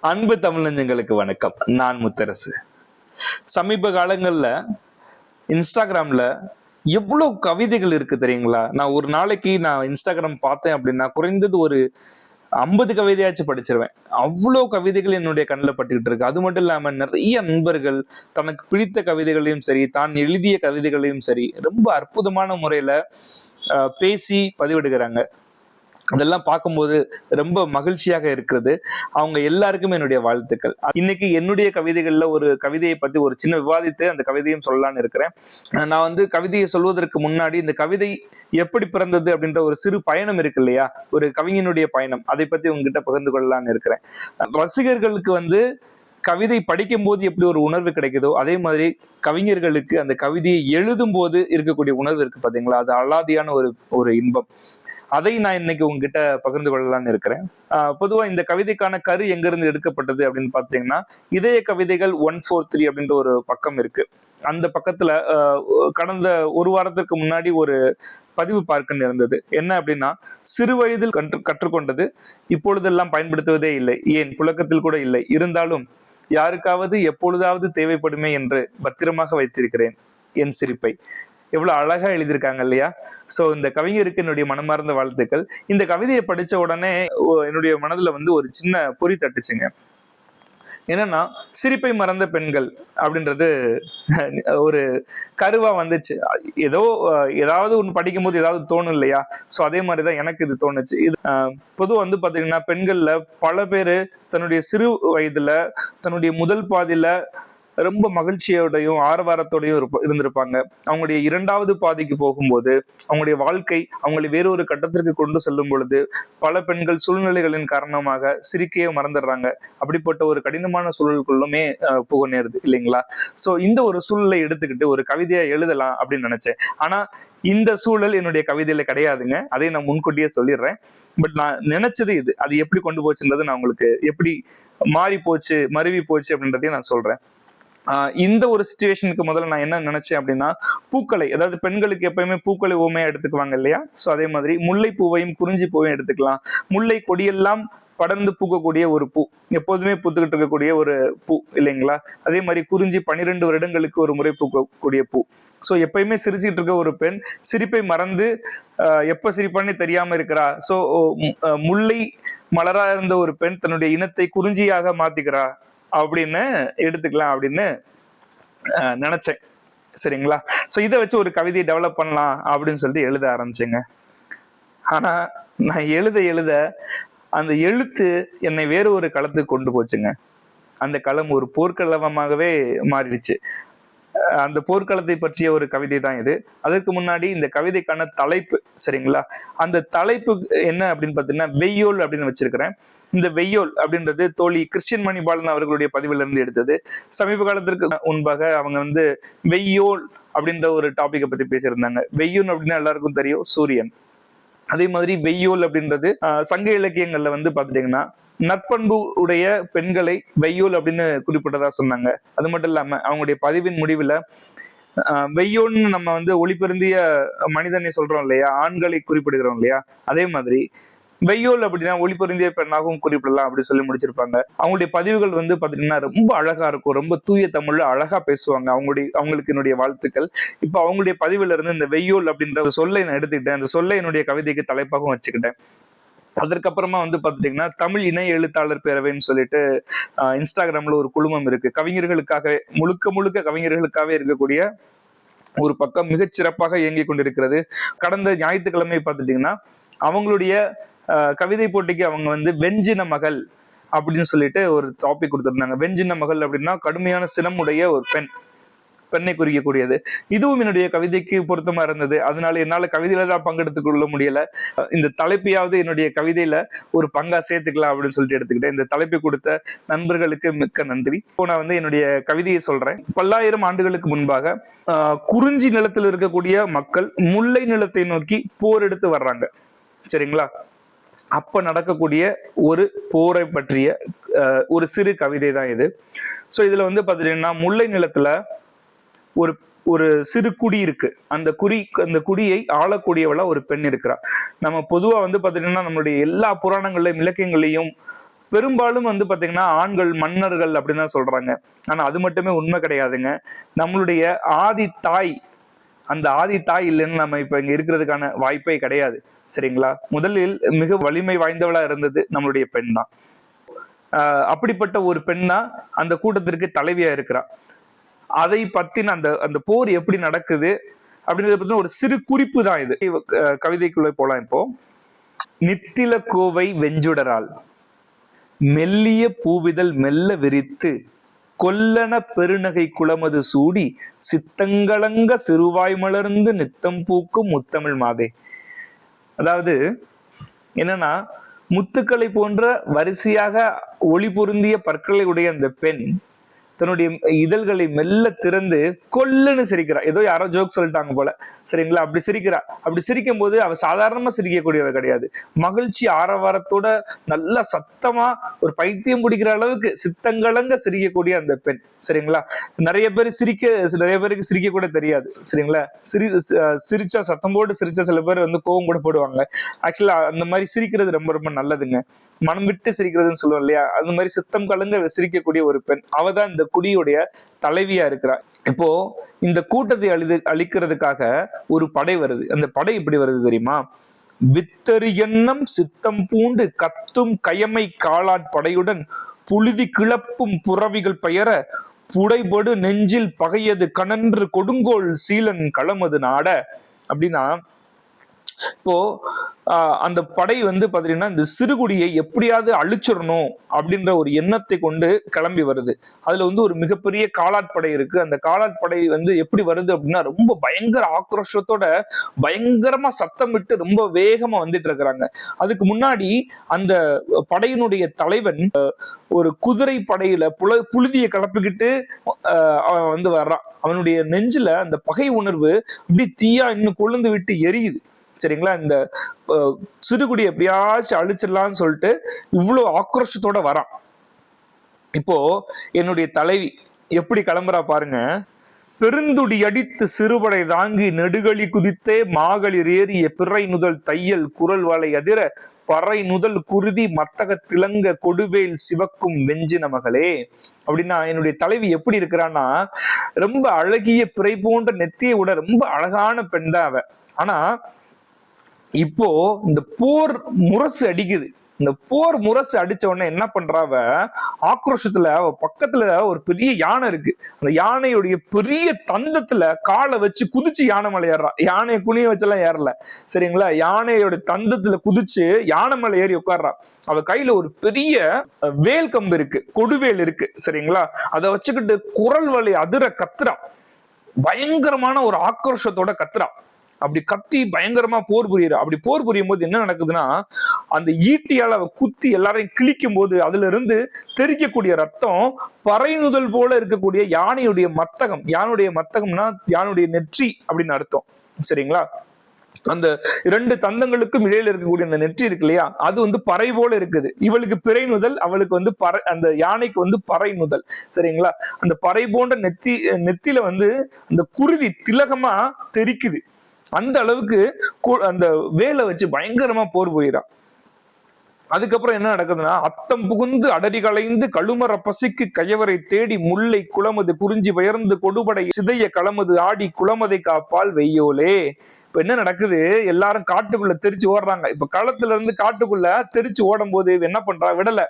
அன்பு தமிழஞ்சங்களுக்கு வணக்கம். நான் முத்தரசு. சமீப காலங்கள்ல இன்ஸ்டாகிராம்ல எவ்வளவு கவிதைகள் இருக்கு தெரியுங்களா? நான் ஒரு நாளைக்கு இன்ஸ்டாகிராம் பார்த்தேன் அப்படின்னா குறைந்தது ஒரு 50 கவிதையாச்சும் படிச்சிருவேன். அவ்வளோ கவிதைகள் என்னுடைய கண்ணில் பட்டுக்கிட்டு இருக்கு. அது மட்டும் இல்லாம நிறைய நண்பர்கள் தனக்கு பிடித்த கவிதைகளையும் சரி, தான் எழுதிய கவிதைகளையும் சரி, ரொம்ப அற்புதமான முறையில பேசி பதிவிடுகிறாங்க. அதெல்லாம் பார்க்கும்போது ரொம்ப மகிழ்ச்சியாக இருக்கிறது. அவங்க எல்லாருக்குமே என்னுடைய வாழ்த்துக்கள். இன்னைக்கு என்னுடைய கவிதைகள்ல ஒரு கவிதையை பத்தி ஒரு சின்ன விவாதித்து அந்த கவிதையும் சொல்லலான்னு இருக்கிறேன். நான் கவிதையை சொல்வதற்கு முன்னாடி இந்த கவிதை எப்படி பிறந்தது அப்படின்ற ஒரு சிறு பயணம் இருக்கு இல்லையா, ஒரு கவிஞனுடைய பயணம், அதை பத்தி உங்ககிட்ட பகிர்ந்து கொள்ளலான்னு இருக்கிறேன். ரசிகர்களுக்கு கவிதை படிக்கும் போது எப்படி ஒரு உணர்வு கிடைக்குதோ அதே மாதிரி கவிஞர்களுக்கு அந்த கவிதையை எழுதும் போது இருக்கக்கூடிய உணர்வு இருக்கு பாத்தீங்களா, அது அலாதியான ஒரு இன்பம். அதை நான் இன்னைக்கு உங்ககிட்ட பகிர்ந்து கொள்ளலான்னு இருக்கிறேன். பொதுவா இந்த கவிதைக்கான கரு எங்கிருந்து எடுக்கப்பட்டது அப்படின்னு பாத்தீங்கன்னா, இதய கவிதைகள் 143 அப்படின்ற ஒரு பக்கம் இருக்கு. அந்த பக்கத்துல கடந்த ஒரு வாரத்திற்கு முன்னாடி ஒரு பதிவு பார்க்க இருந்தது. என்ன அப்படின்னா, சிறு வயதில் கற்றுக்கொண்டது இப்பொழுதெல்லாம் பயன்படுத்துவதே இல்லை, ஏன் புழக்கத்தில் கூட இல்லை, இருந்தாலும் யாருக்காவது எப்பொழுதாவது தேவைப்படுமே என்று பத்திரமாக வைத்திருக்கிறேன் என் சிரிப்பை. எவ்வளவு அழகா எழுதியிருக்காங்க இல்லையா? சோ இந்த கவிஞருக்கு என்னுடைய மனமார்ந்த வாழ்த்துக்கள். இந்த கவிதையை படிச்ச உடனே என்னுடைய மனதுல ஒரு சின்ன பொறி தட்டுச்சுங்க. என்னன்னா, சிரிப்பை மறந்த பெண்கள் அப்படின்றது ஒரு கருவா வந்துச்சு. ஏதாவது ஒண்ணு படிக்கும் போது ஏதாவது தோணும் இல்லையா? சோ அதே மாதிரிதான் எனக்கு இது தோணுச்சு. இது பொதுவா பாத்தீங்கன்னா, பெண்கள்ல பல பேரு தன்னுடைய சிறு வயதுல தன்னுடைய முதல் பாதியில ரொம்ப மகிழ்ச்சியோடையும் ஆரவாரத்தோடையும் இருந்திருப்பாங்க. அவங்களுடைய இரண்டாவது பாதிக்கு போகும்போது அவங்களுடைய வாழ்க்கை அவங்களை வேறொரு கட்டத்திற்கு கொண்டு செல்லும் பொழுது பல பெண்கள் சூழ்நிலைகளின் காரணமாக சிரிக்கையே மறந்துடுறாங்க. அப்படிப்பட்ட ஒரு கடினமான சூழலுக்குள்ளுமே புக நேருது இல்லைங்களா? சோ இந்த ஒரு சூழலை எடுத்துக்கிட்டு ஒரு கவிதையா எழுதலாம் அப்படின்னு நினைச்சேன். ஆனா இந்த சூழல் என்னுடைய கவிதையில கிடையாதுங்க. அதை நான் முன்கூட்டியே சொல்லிடுறேன். பட் நான் நினைச்சது இது. அது எப்படி கொண்டு போச்சுன்றது நான் உங்களுக்கு எப்படி மாறி போச்சு, மருவி போச்சு அப்படின்றதையும் நான் சொல்றேன். இந்த ஒரு சிச்சுவேஷனுக்கு முதல்ல நான் என்ன நினைச்சேன் அப்படின்னா, பூக்களை, அதாவது பெண்களுக்கு எப்பயுமே பூக்களை ஊமையா எடுத்துக்குவாங்க இல்லையா? சோ அதே மாதிரி முல்லை பூவையும் குறிஞ்சி பூவையும் எடுத்துக்கலாம். முல்லை கொடியெல்லாம் படர்ந்து பூக்கக்கூடிய ஒரு பூ, எப்போதுமே பூத்துக்கிட்டு இருக்கக்கூடிய ஒரு பூ இல்லைங்களா? அதே மாதிரி குறிஞ்சி 12 வருடங்களுக்கு ஒரு முறை பூக்கக்கூடிய பூ. சோ எப்பயுமே சிரிச்சுட்டு இருக்க ஒரு பெண் சிரிப்பை மறந்து எப்ப சிரிப்பான்னு தெரியாம இருக்கிறா. சோ முல்லை மலரா இருந்த ஒரு பெண் தன்னுடைய இனத்தை குறிஞ்சியாக மாத்திக்கிறா அப்படின்னு எடுத்துக்கலாம் அப்படின்னு நினைச்சேன். சரிங்களா? சோ இதை வச்சு ஒரு கவிதையை டெவலப் பண்ணலாம் அப்படின்னு சொல்லிட்டு எழுத ஆரம்பிச்சேங்க. ஆனா நான் எழுத அந்த எழுத்து என்னை வேறு ஒரு களத்துக்கு கொண்டு போச்சுங்க. அந்த களம் ஒரு போர்க்களமாகவே மாறிடுச்சு. அந்த போர்க்களத்தை பற்றிய ஒரு கவிதை தான் இது. அதற்கு முன்னாடி இந்த கவிதைக்கான தலைப்பு, சரிங்களா? அந்த தலைப்பு என்ன அப்படின்னு பாத்தீங்கன்னா, வெய்யோல் அப்படின்னு வச்சிருக்கிறேன். இந்த வெய்யோல் அப்படின்றது தோழி கிறிஸ்டியன் மணிபாலன் அவர்களுடைய பதிவுல இருந்து எடுத்தது. சமீப காலத்திற்கு முன்பாக அவங்க வெய்யோல் அப்படின்ற ஒரு டாபிக்கை பத்தி பேசியிருந்தாங்க. வெய்யோல் அப்படின்னா எல்லாருக்கும் தெரியும், சூரியன். அதே மாதிரி வெய்யோல் அப்படின்றது சங்க இலக்கியங்கள்ல பாத்துட்டீங்கன்னா நற்பண்பு உடைய பெண்களை வெய்யோல் அப்படின்னு குறிப்பிட்டதா சொன்னாங்க. அது மட்டும் இல்லாம அவங்களுடைய பதிவின் முடிவுல வெய்யோல்னு நம்ம ஒளிபெருந்திய மனிதனை சொல்றோம் இல்லையா, ஆண்களை குறிப்பிடுகிறோம் இல்லையா, அதே மாதிரி வெய்யோல் அப்படின்னா ஒளிபெருந்திய பெண்ணாகவும் குறிப்பிடலாம் அப்படி சொல்லி முடிச்சிருப்பாங்க. அவங்களுடைய பதிவுகள் பாத்தீங்கன்னா ரொம்ப அழகா இருக்கும், ரொம்ப தூய தமிழ்ல அழகா பேசுவாங்க. அவங்களுக்கு என்னுடைய வாழ்த்துக்கள். இப்ப அவங்களுடைய பதிவுல இருந்து இந்த வெய்யோல் அப்படின்ற ஒரு சொல்லை நான் எடுத்துக்கிட்டேன். அந்த சொல்லை என்னுடைய கவிதைக்கு தலைப்பாகவும் வச்சுக்கிட்டேன். அதற்கப்புறமா பாத்துட்டீங்கன்னா, தமிழ் இணைய எழுத்தாளர் பேரவைன்னு சொல்லிட்டு இன்ஸ்டாகிராம்ல ஒரு குழுமம் இருக்கு. கவிஞர்களுக்காக முழுக்க கவிஞர்களுக்காகவே இருக்கக்கூடிய ஒரு பக்கம் மிகச் சிறப்பாக இயங்கி கொண்டிருக்கிறது. கடந்த ஞாயிற்றுக்கிழமை பாத்துட்டீங்கன்னா அவங்களுடைய கவிதை போட்டிக்கு அவங்க வெஞ்சின மகள் அப்படின்னு சொல்லிட்டு ஒரு டாபிக் கொடுத்திருந்தாங்க. வெஞ்சின மகள் அப்படின்னா கடுமையான சினமுடைய ஒரு பெண்ணை குறிக்கக்கூடியது. இதுவும் என்னுடைய கவிதைக்கு பொருத்தமா இருந்தது. அதனால என்னால கவிதையில தான் பங்கெடுத்துக் கொள்ள முடியல. இந்த தலைப்பையாவது என்னுடைய கவிதையில ஒரு பங்கா சேர்த்துக்கலாம் அப்படின்னு சொல்லிட்டு எடுத்துக்கிட்டேன். இந்த தலைப்பை கொடுத்த நண்பர்களுக்கு மிக்க நன்றி. இப்போ நான் என்னுடைய கவிதையை சொல்றேன். பல்லாயிரம் ஆண்டுகளுக்கு முன்பாக குறிஞ்சி நிலத்தில் இருக்கக்கூடிய மக்கள் முல்லை நிலத்தை நோக்கி போர் எடுத்து வர்றாங்க. சரிங்களா? அப்ப நடக்கக்கூடிய ஒரு போரை பற்றிய ஒரு சிறு கவிதை தான் இது. சோ இதுல பாத்தீங்கன்னா, முல்லை நிலத்துல ஒரு ஒரு சிறு குடி இருக்கு. அந்த குடியை ஆளக்கூடியவளா ஒரு பெண் இருக்கிறா. நம்ம பொதுவா பாத்தீங்கன்னா நம்மளுடைய எல்லா புராணங்களையும் இலக்கியங்களையும் பெரும்பாலும் வந்து பாத்தீங்கன்னா ஆண்கள் மன்னர்கள் அப்படின்னு தான் சொல்றாங்க. ஆனா அது மட்டுமே உண்மை கிடையாதுங்க. நம்மளுடைய ஆதி தாய், அந்த ஆதி தாய் இல்லைன்னு நம்ம இப்ப இங்க இருக்கிறதுக்கான வாய்ப்பே கிடையாது. சரிங்களா? முதலில் மிக வலிமை வாய்ந்தவளா இருந்தது நம்மளுடைய பெண் தான். அப்படிப்பட்ட ஒரு பெண் தான் அந்த கூட்டத்திற்கு தலைவியா இருக்கிறா. அதை பத்தின அந்த அந்த போர் எப்படி நடக்குது அப்படின்றத பத்தி ஒரு சிறு குறிப்பு தான் இது. கவிதைக்குள்ள போலாம் இப்போ. நித்தில கோவை வெஞ்சுடரால் மெல்லிய பூவிதழ் மெல்ல விரித்து கொல்லன பெருநகை குளமது சூடி சித்தங்களங்க சிறுவாய் மலர்ந்து நித்தம் பூக்கும் முத்தமிழ் மாதே. அதாவது என்னன்னா, முத்துக்களை போன்ற வரிசையாக ஒளி பொருந்திய பற்களை உடைய அந்த பெண் தன்னுடைய இதழ்களை மெல்ல திறந்து கொல்லுன்னு சிரிக்கிறா. ஏதோ யாரோ ஜோக் சொல்லிட்டாங்க போல. சரிங்களா? அப்படி சிரிக்கிறா. அப்படி சிரிக்கும் போது அவ சாதாரணமா சிரிக்கக்கூடியவ கிடையாது. மகிழ்ச்சி ஆரவாரத்தோட நல்ல சத்தமா ஒரு பைத்தியம் பிடிக்கிற அளவுக்கு சித்தங்களங்க சிரிக்கக்கூடிய அந்த பெண். சரிங்களா? நிறைய பேருக்கு சிரிக்க கூட தெரியாது. சரிங்களா? சிரிச்சா சத்தம் போட்டு சிரிச்சா சில பேர் வந்து கோவம் கூட போடுவாங்க. ஆக்சுவலா அந்த மாதிரி சிரிக்கிறது ரொம்ப ரொம்ப நல்லதுங்க. மனம் விட்டு சிரிக்கிறதுன்னு சொல்லுவோம் இல்லையா? அந்த மாதிரி சித்தம் கலங்க சிரிக்கக்கூடிய ஒரு பெண். அவதான் இந்த குடியுடைய தலைவியா இருக்கிறா. இப்போ இந்த கூட்டத்தை அழிக்கிறதுக்காக ஒரு படை வருது. அந்த படை எப்படி வருது தெரியுமா? வித்தறு எண்ணம் சித்தம் பூண்டு கத்தும் கயமை காலாட்படையுடன் புழுதி கிளப்பும் புறவிகள் பெயர புடைபடு நெஞ்சில் பகையது கணன்று கொடுங்கோல் சீலன் களமது நாட. அப்படின்னா இப்போ அந்த படை வந்து பாத்தீங்கன்னா இந்த சிறுகுடியை எப்படியாவது அழிச்சிடணும் அப்படின்ற ஒரு எண்ணத்தை கொண்டு கிளம்பி வருது. அதுல வந்து ஒரு மிகப்பெரிய காலாட்படை இருக்கு. அந்த காலாட்படை வந்து எப்படி வருது அப்படின்னா ரொம்ப பயங்கர ஆக்ரோஷத்தோட பயங்கரமா சத்தமிட்டு ரொம்ப வேகமா வந்துட்டு இருக்கிறாங்க. அதுக்கு முன்னாடி அந்த படையினுடைய தலைவன் ஒரு குதிரை படையில புழுதியை கலப்பிக்கிட்டு அவன் வந்து வர்றான். அவனுடைய நெஞ்சில அந்த பகை உணர்வு இப்படி தீயா இன்னும் கொழுந்து விட்டு எரியுது. சரிங்களா? இந்த சிறுகுடி எப்படியாச்சும் அழிச்சிடலாம்னு சொல்லிட்டு இவ்வளவு ஆக்ரோஷத்தோட வரான். இப்போ என்னுடைய தலைவி எப்படி கிளம்புறா பாருங்க. பெருந்துடி அடித்து சிறுபடை தாங்கி நெடுகளி குதித்தே மாகளிர் ஏறிய பிறை நுதல் தையல் குரல் வலை அதிர பறை நுதல் குருதி மத்தக திலங்க கொடுவேல் சிவக்கும் வெஞ்சின மகளே. அப்படின்னா என்னுடைய தலைவி எப்படி இருக்கிறான்னா, ரொம்ப அழகிய பிறை போன்ற நெத்தியை விட ரொம்ப அழகான பெண் தான் அவ. ஆனா இப்போ இந்த போர் முரசு அடிக்குது. இந்த போர் முரசு அடிச்ச உடனே என்ன பண்றாவ, ஆக்ரோஷத்துல அவ பக்கத்துல ஒரு பெரிய யானை இருக்கு. அந்த யானையுடைய பெரிய தந்தத்துல காலை வச்சு குதிச்சு யானை மேல ஏறா. யானையை குனிய வச்செல்லாம் ஏறல. சரிங்களா? யானையோட தந்தத்துல குதிச்சு யானை மேல ஏறி உட்கார்றா. அவ கையில ஒரு பெரிய வேல் கம்பு இருக்கு, கொடுவேல் இருக்கு. சரிங்களா? அதை வச்சுக்கிட்டு குரல் வலி அதிர கத்துறா. பயங்கரமான ஒரு ஆக்ரோஷத்தோட கத்துறா. அப்படி கத்தி பயங்கரமா போர் புரியுறா. அப்படி போர் புரியும் போது என்ன நடக்குதுன்னா, அந்த ஈட்டியால அவ குத்தி எல்லாரையும் கிழிக்கும் போது அதுல இருந்து தெரிக்கக்கூடிய ரத்தம் பறைநுதல் போல இருக்கக்கூடிய யானையுடைய மத்தகம். யானுடைய மத்தகம்னா யானுடைய நெற்றி அப்படின்னு அர்த்தம். சரிங்களா? அந்த இரண்டு தந்தங்களுக்கும் இடையில இருக்கக்கூடிய அந்த நெற்றி இருக்கு இல்லையா, அது வந்து பறை போல இருக்குது. இவளுக்கு பிறை நுதல், அவளுக்கு வந்து அந்த யானைக்கு வந்து பறை நுதல். சரிங்களா? அந்த பறை போன்ற நெத்தியில வந்து அந்த குருதி திலகமா தெரிக்குது. அந்த அளவுக்கு அந்த வேலை வச்சு பயங்கரமா போர் புரியுறான். அதுக்கப்புறம் என்ன நடக்குதுன்னா, அத்தம் புகுந்து அடரி களைந்து கழுமர பசிக்கு கயவரை தேடி முல்லை குளமது குறிஞ்சி பெயர்ந்து கொடுபடை சிதைய களமது ஆடி குளமதை காப்பால் வெய்யோலே. இப்ப என்ன நடக்குது, எல்லாரும் காட்டுக்குள்ள தெரிச்சு ஓடுறாங்க. இப்ப களத்துல இருந்து காட்டுக்குள்ள தெரிச்சு ஓடும் போது என்ன பண்றா, விடல.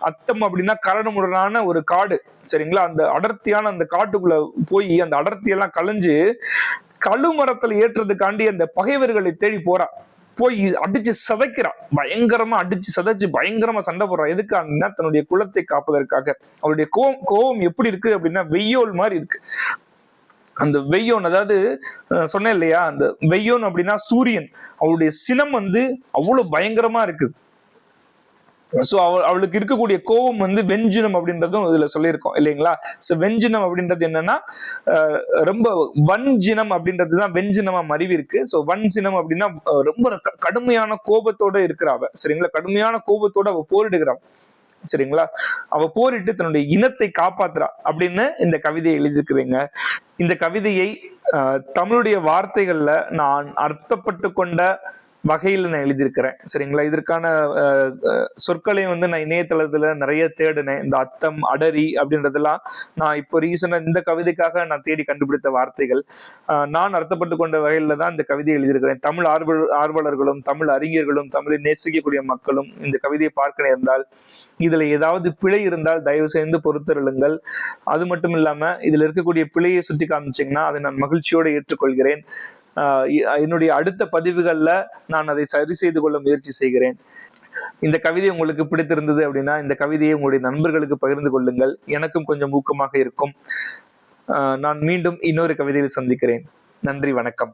அத்தம் அப்படின்னா கரடுமுரடான ஒரு காடு. சரிங்களா? அந்த அடர்த்தியான அந்த காட்டுக்குள்ள போய் அந்த அடர்த்தியெல்லாம் களைஞ்சு கழுமரத்துல ஏற்றுறதுக்காண்டி அந்த பகைவர்களை தேடி போறா. போய் அடிச்சு சதைக்கிறா. பயங்கரமா அடிச்சு சதைச்சு பயங்கரமா சண்டை போடுறா. எதுக்காகனா தன்னுடைய குலத்தை காப்பதற்காக. அவருடைய கோபம் எப்படி இருக்கு அப்படின்னா வெய்யோல் மாதிரி இருக்கு. அந்த வெய்யோன், அதாவது சொன்னேன் இல்லையா, அந்த வெய்யோன் அப்படின்னா சூரியன். அவளுடைய சினம் வந்து அவ்வளவு பயங்கரமா இருக்கு. சோ அவளுக்கு இருக்கக்கூடிய கோபம் வந்து வெஞ்சினம் அப்படின்றதும் இதுல சொல்லியிருக்கோம் இல்லைங்களா? சோ வெஞ்சினம் அப்படின்றது என்னன்னா, ரொம்ப வன்ஜினம் அப்படின்றதுதான் வெஞ்சினமா மருவி இருக்கு. சோ வன்சினம் அப்படின்னா ரொம்ப கடுமையான கோபத்தோட இருக்கிறாவ. சரிங்களா? கடுமையான கோபத்தோட அவ போரிடுகிறான். சரிங்களா? அவ போரிட்டு தன்னுடைய இனத்தை காப்பாத்துறா அப்படின்னு இந்த கவிதையை எழுதியிருக்கிறீங்க. இந்த கவிதையை தமிழுடைய வார்த்தைகள்ல நான் அர்த்தப்பட்டு கொண்ட வகையில் நான் எழுதியிருக்கிறேன். சரிங்களா? இதற்கான சொற்களையும் வந்து நான் இணையதளத்துல நிறைய தேடினேன். இந்த அத்தம், அடரி அப்படின்றதெல்லாம் நான் இப்போ ரீசெண்டா இந்த கவிதைக்காக நான் தேடி கண்டுபிடித்த வார்த்தைகள். நான் அர்த்தப்பட்டு கொண்ட வகையில தான் இந்த கவிதையை எழுதியிருக்கிறேன். தமிழ் ஆர்வலர்களும் தமிழ் அறிஞர்களும் தமிழை நேசிக்கக்கூடிய மக்களும் இந்த கவிதையை பார்க்க நேர்ந்தால், இதுல ஏதாவது பிழை இருந்தால் தயவு செய்து பொறுத்தருளுங்கள். அது மட்டும் இல்லாம இதுல இருக்கக்கூடிய பிழையை சுட்டி காமிச்சீங்கன்னா அதை நான் மகிழ்ச்சியோடு ஏற்றுக்கொள்கிறேன். என்னுடைய அடுத்த பதிவுகள்ல நான் அதை சரி செய்து கொள்ள முயற்சி செய்கிறேன். இந்த கவிதை உங்களுக்கு பிடித்திருந்தது அப்படின்னா இந்த கவிதையை உங்களுடைய நண்பர்களுக்கு பகிர்ந்து கொள்ளுங்கள். எனக்கும் கொஞ்சம் ஊக்கமாக இருக்கும். நான் மீண்டும் இன்னொரு கவிதையில் சந்திக்கிறேன். நன்றி, வணக்கம்.